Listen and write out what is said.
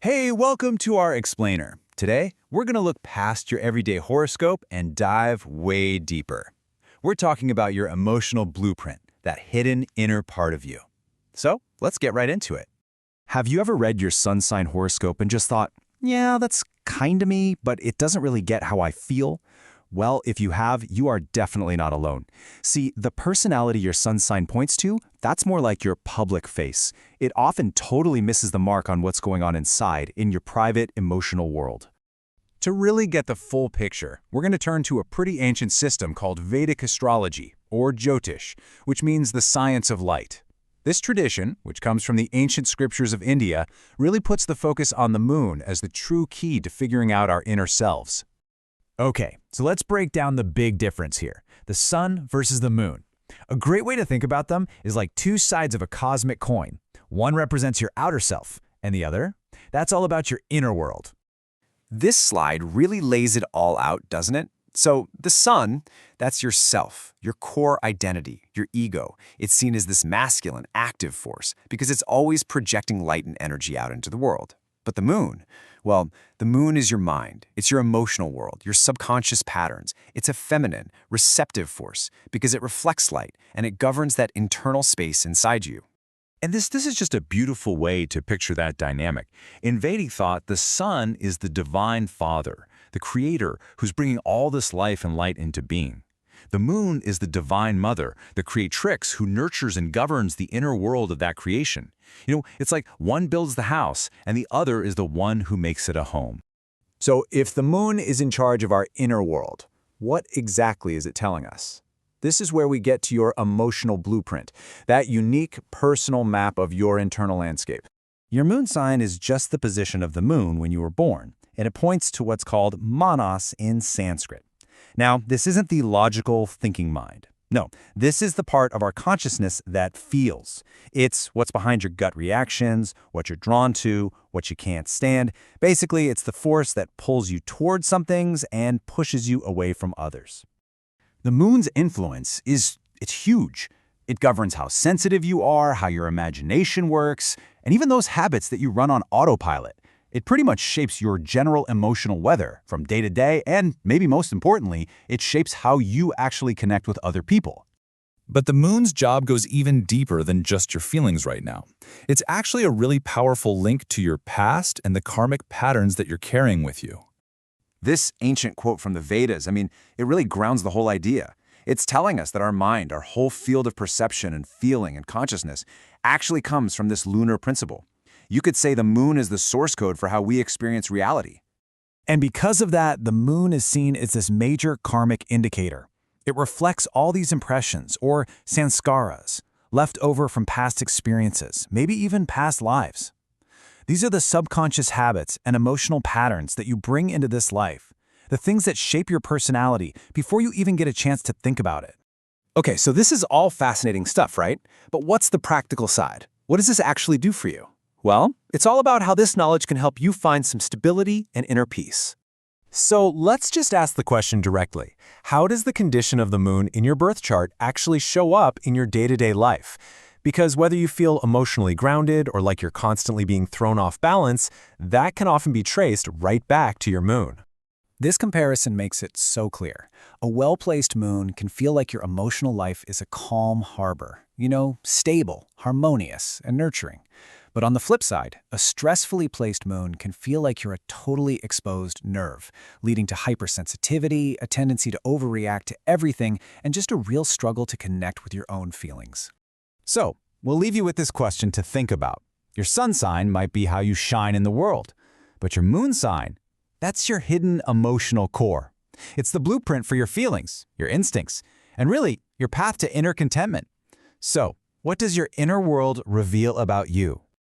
Hey, welcome to our explainer. Today, we're going to look past your everyday horoscope and dive way deeper. We're talking about your emotional blueprint, that hidden inner part of you. So, let's get right into it. Have you ever read your sun sign horoscope and just thought, yeah, that's kinda me, but it doesn't really get how I feel? Well, if you have, you are definitely not alone. See, the personality your sun sign points to, that's more like your public face. It often totally misses the mark on what's going on inside, in your private, emotional world. To really get the full picture, we're going to turn to a pretty ancient system called Vedic Astrology, or Jyotish, which means the science of light. This tradition, which comes from the ancient scriptures of India, really puts the focus on the moon as the true key to figuring out our inner selves. Okay, so let's break down the big difference here, the sun versus the moon. A great way to think about them is like two sides of a cosmic coin. One represents your outer self, and the other, that's all about your inner world. This slide really lays it all out, doesn't it? So the sun, that's your self, your core identity, your ego. It's seen as this masculine, active force because it's always projecting light and energy out into the world. But the moon, well, the moon is your mind. It's your emotional world, your subconscious patterns. It's a feminine, receptive force because it reflects light and it governs that internal space inside you. And this is just a beautiful way to picture that dynamic. In Vedic thought, the sun is the divine father, the creator who's bringing all this life and light into being. The moon is the divine mother, the creatrix who nurtures and governs the inner world of that creation. It's like one builds the house and the other is the one who makes it a home. So if the moon is in charge of our inner world, what exactly is it telling us? This is where we get to your emotional blueprint, that unique personal map of your internal landscape. Your moon sign is just the position of the moon when you were born, and it points to what's called manas in Sanskrit. Now, this isn't the logical thinking mind. No, this is the part of our consciousness that feels. It's what's behind your gut reactions, what you're drawn to, what you can't stand. Basically, it's the force that pulls you towards some things and pushes you away from others. The moon's influence it's huge. It governs how sensitive you are, how your imagination works, and even those habits that you run on autopilot. It pretty much shapes your general emotional weather from day to day, and maybe most importantly, it shapes how you actually connect with other people. But the moon's job goes even deeper than just your feelings right now. It's actually a really powerful link to your past and the karmic patterns that you're carrying with you. This ancient quote from the Vedas, it really grounds the whole idea. It's telling us that our mind, our whole field of perception and feeling and consciousness, actually comes from this lunar principle. You could say the moon is the source code for how we experience reality. And because of that, the moon is seen as this major karmic indicator. It reflects all these impressions, or sanskaras, left over from past experiences, maybe even past lives. These are the subconscious habits and emotional patterns that you bring into this life, the things that shape your personality before you even get a chance to think about it. Okay, so this is all fascinating stuff, right? But what's the practical side? What does this actually do for you? Well, it's all about how this knowledge can help you find some stability and inner peace. So let's just ask the question directly. How does the condition of the moon in your birth chart actually show up in your day-to-day life? Because whether you feel emotionally grounded or like you're constantly being thrown off balance, that can often be traced right back to your moon. This comparison makes it so clear. A well-placed moon can feel like your emotional life is a calm harbor, stable, harmonious, and nurturing. But on the flip side, a stressfully placed moon can feel like you're a totally exposed nerve, leading to hypersensitivity, a tendency to overreact to everything, and just a real struggle to connect with your own feelings. So, we'll leave you with this question to think about. Your sun sign might be how you shine in the world, but your moon sign, that's your hidden emotional core. It's the blueprint for your feelings, your instincts, and really, your path to inner contentment. So, what does your inner world reveal about you?